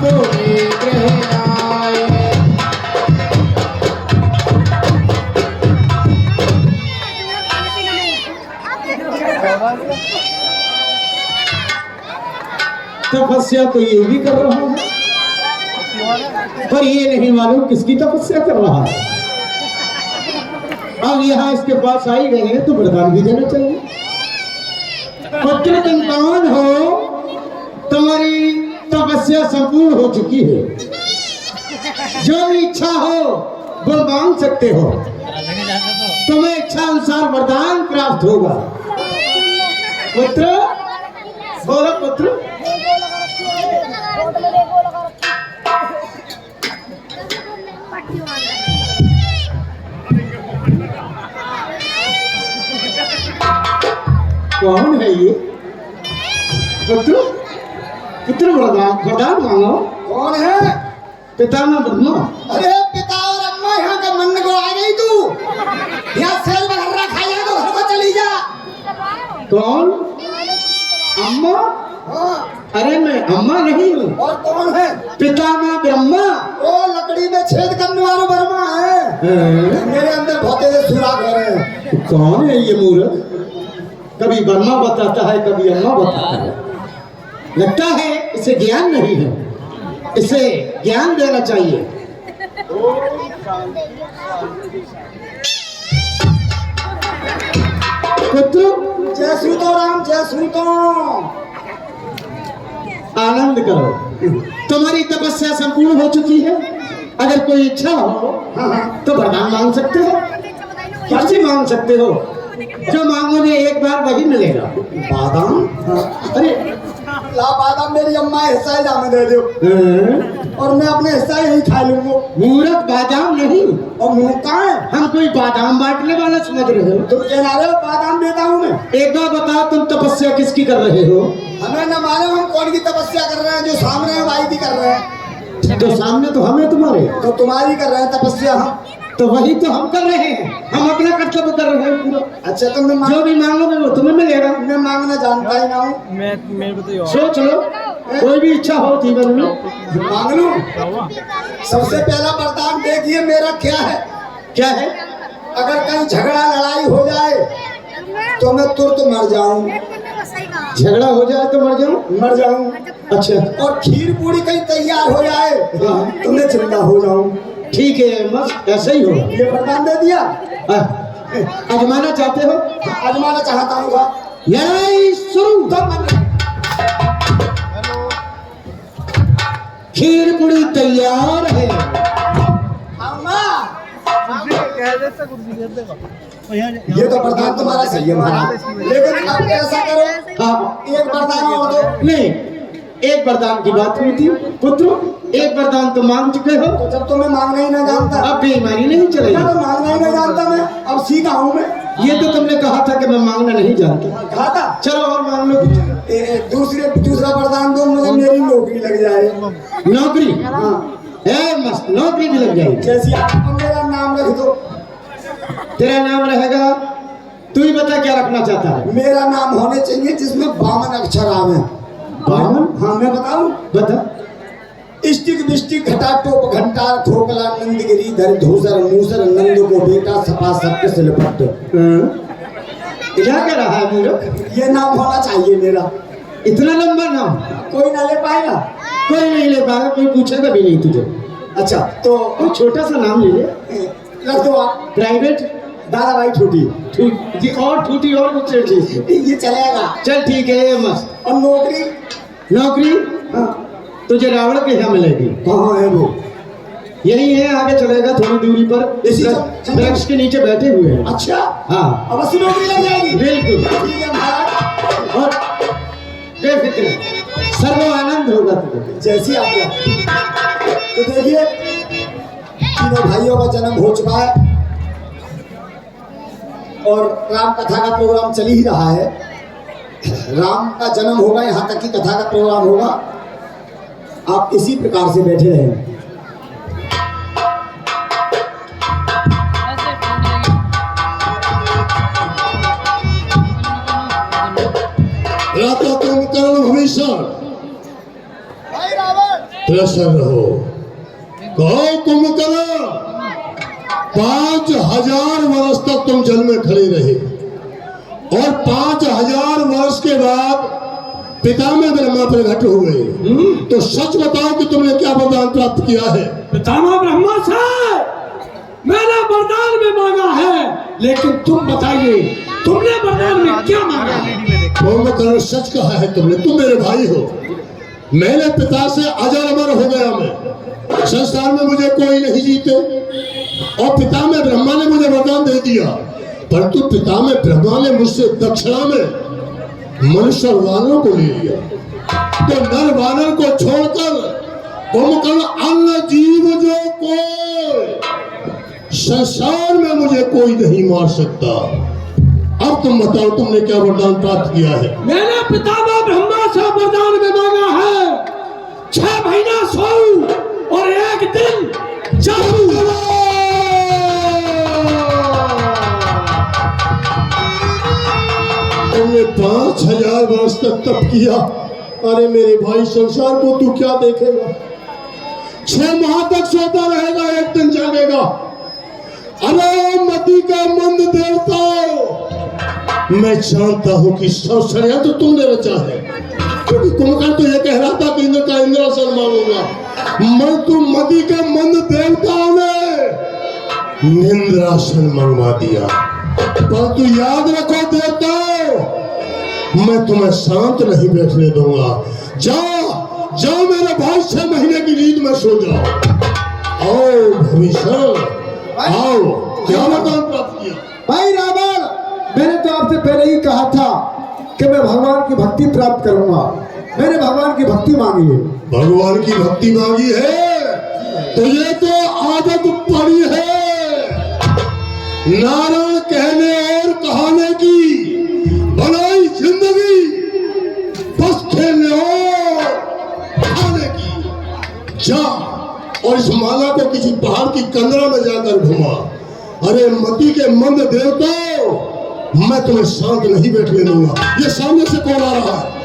पूरी ग्रह आए। तपस्या तो ये भी कर रहा है, पर ये नहीं मालूम किसकी तपस्या कर रहा है। अब यहाँ इसके पास आई गए हैं तो वरदान भी देना चाहिए। पुत्र तुम कौन हो? तुम्हारी तपस्या संपूर्ण हो चुकी है, जो भी इच्छा हो वो मांग सकते हो, तुम्हें इच्छा अनुसार वरदान प्राप्त होगा। पुत्र बोलो पुत्र। कौन है ये? पुत्र पुत्र वरदान मांगो। कौन है? पिता ना ब्रह्मा। अरे पिता और अम्मा यहाँ का मन को आ गई तू, यहाँ सेल बघर्रा खाया तो घर को चली जा। कौन? अम्मा? अरे मैं अम्मा नहीं हूँ। और कौन है? पिता में ब्रह्मा। ओ लकड़ी में छेद करने वाला ब्रह्मा है। मेरे अंदर बहुत सुराग है। कौन है ये मूर्ख? कभी ब्रह्मा बताता है कभी अम्मा बताता है। लगता है इसे ज्ञान नहीं है, इसे ज्ञान देना चाहिए। पुत्र जय सीताराम, जय सीताराम। आनंद करो, तुम्हारी तपस्या संपूर्ण हो चुकी है। अगर कोई इच्छा हो तो वरदान मांग सकते हो, क्या मांग सकते हो। जो मांगोगे एक बार वही मिलेगा। बादाम? अरे ला बादाम मेरी अम्मा हिस्सा ही जामे दे दो और मैं अपने हिस्सा ही खा लूंगा। मूर्ख, बादाम नहीं। और मुंह कहाँ है? हम कोई बादाम बांटने वाला समझ रहे हो? तुम कह रहे हो बादाम देता हूँ मैं। एक बार बताओ तुम तपस्या किसकी कर रहे हो? हमें न मालूम हम कौन की तपस्या कर रहे हैं। जो सामने है वही की कर रहे हैं। तो सामने तो हमें तुम्हारे, तो तुम्हारी कर रहे हैं तपस्या हम, तो वही तो हम कर रहे हैं। हम अपना कर्तव्य कर रहे हैं पूरा। अच्छा तो मैं जो भी मांगोगे वो तुम्हें मिलेगा। मैं मांगना जानता ही ना हूँ। मैं सोच लो, कोई भी इच्छा हो जीवन में मांग लूं। सबसे पहला वरदान देखिए मेरा क्या है। क्या है? अगर कहीं झगड़ा लड़ाई हो जाए तो मैं तुरंत मर जाऊं। झगड़ा हो जाए तो मर जाऊं? मर जाऊं। अच्छा, और खीर पूरी कहीं तैयार हो जाए तो मैं जिंदा हो जाऊं। ठीक है, मस्त ऐसा ही होगा। ये वरदान दे दिया। आजमाना चाहते हो? आजमाना चाहता हूँ। लड़ाई शुरू। खीर पूरी तैयार है। ये तो वरदान तुम्हारा सही है महाराज, लेकिन अब ऐसा करो। हाँ, एक वरदान और दो। नहीं, एक वरदान की बात हुई थी पुत्र। एक वरदान तो मांग चुके हो। तो जब तो मैं मांगना ही ना जानता, अब बेईमानी नहीं चलेगी। तो मांगना ही ना जानता मैं, अब सीखा हूँ मैं। ये तो तुमने कहा था कि मैं मांगना नहीं जानता। कहा था? चलो और मांग लो। दूसरा वरदान दो मुझे, मेरी नौकरी लग जाए। नौकरी? हाँ मस्त, नौकरी भी लग जाएगी। जैसी आप मेरा नाम रख दो। तेरा नाम रहेगा, तू ही बता क्या रखना चाहता है। मेरा नाम होने चाहिए जिसमें 52 अक्षर आवे। 52? हाँ मैं बताऊं? बता। इष्टिक बिष्टिक घटा टोप घंटा खोकला नंदगिरी धर धूसर मूसर नंद को बेटा सपा सबके सिलपट। क्या कह रहा है मूर्ख? ये नाम होना चाहिए मेरा। इतना लंबा नाम कोई ना ले पाएगा। कोई नहीं ले पाएगा, कोई पूछेगा भी नहीं तुझे। अच्छा तो कोई छोटा सा नाम ले ले, रख दो आप। प्राइवेट दादा भाई ठूटी और ठूटी और कुछ ये चलेगा। चल ठीक है, ये मस्त। और नौकरी? नौकरी हाँ तुझे रावण के यहाँ मिलेगी। कहाँ है वो? यही है, आगे चलेगा थोड़ी दूरी पर, इस वृक्ष के नीचे बैठे हुए हैं। अच्छा हाँ, अवश्य नौकरी लग जाएगी। बिल्कुल ठीक है महाराज, और बेफिक्र सर्व आनंद होगा तुझे जैसी आज्ञा। तो देखिए तीनों भाइयों का जन्म हो चुका है और राम कथा का प्रोग्राम चल ही रहा है। राम का जन्म होगा, यहाँ तक की कथा का प्रोग्राम होगा। आप इसी प्रकार से बैठे रहें। अग्रसर रहो। कहो कुंभकर्ण 5000 वर्ष तक तुम जल में खड़े रहे और 5000 वर्ष के बाद पितामह ब्रह्मा प्रकट हो गए। तो सच बताओ कि तुमने क्या वरदान प्राप्त किया है? पितामह ब्रह्मा से मैंने वरदान में मांगा है, लेकिन तुम बताइए तुमने वरदान में क्या मांगा है? कुंभकर्ण सच कहा है तुमने, तुम मेरे भाई हो। मैंने पिता से अजर अमर हो गया। मैं संसार में मुझे कोई नहीं जीते और पितामह ब्रह्मा ने मुझे वरदान दे दिया, परंतु पितामह ब्रह्मा ने मुझसे दक्षिणा में मनुष्य और वानरों को ले लिया। तो नर वानर को छोड़कर कुंभकर्ण अन्य जीव जो कोई संसार में मुझे कोई नहीं मार सकता। अब तुम बताओ तुमने क्या वरदान प्राप्त किया है? मैंने पितामह ब्रह्मा से वरदान में मांगा है 6 महीना सोऊं और 1 दिन जागूं। तुमने 5000 वर्ष तक तप किया। अरे मेरे भाई, संसार को तू क्या देखेगा? 6 माह तक सोता रहेगा, 1 दिन जागेगा। अरे मति का मंद देवताओं, मैं जानता हूं कि सब षड्यंत्र तो तुमने रचा है, क्योंकि कुंभकर्ण तो ये कह रहा था कि इंद्र का इंद्रासन मांगूंगा। मैं तुम मति के मंद देवताओं ने निंद्रासन मंगवा दिया। परंतु याद रखो देवताओं, मैं तुम्हें शांत नहीं बैठने दूंगा। जाओ जाओ मेरे भाई, 6 महीने की नींद में सो जाओ। आओ भविष्य, आओ। क्या वरदान प्राप्त किया? भाई रावण, मैंने तो आपसे पहले ही कहा था कि मैं भगवान की भक्ति प्राप्त करूंगा। मैंने भगवान की भक्ति मांगी है। भगवान की भक्ति मांगी है तो ये तो आदत पड़ी है नारायण कहने और कहाने की। बनाई जिंदगी बस खेलने और खाने की। जा और इस माला को किसी पहाड़ की कंदरा में जाकर घुमा। अरे मति के मंद देवताओं, मैं तुम्हें शांत नहीं बैठने दूंगा। ये सामने से कौन आ रहा है?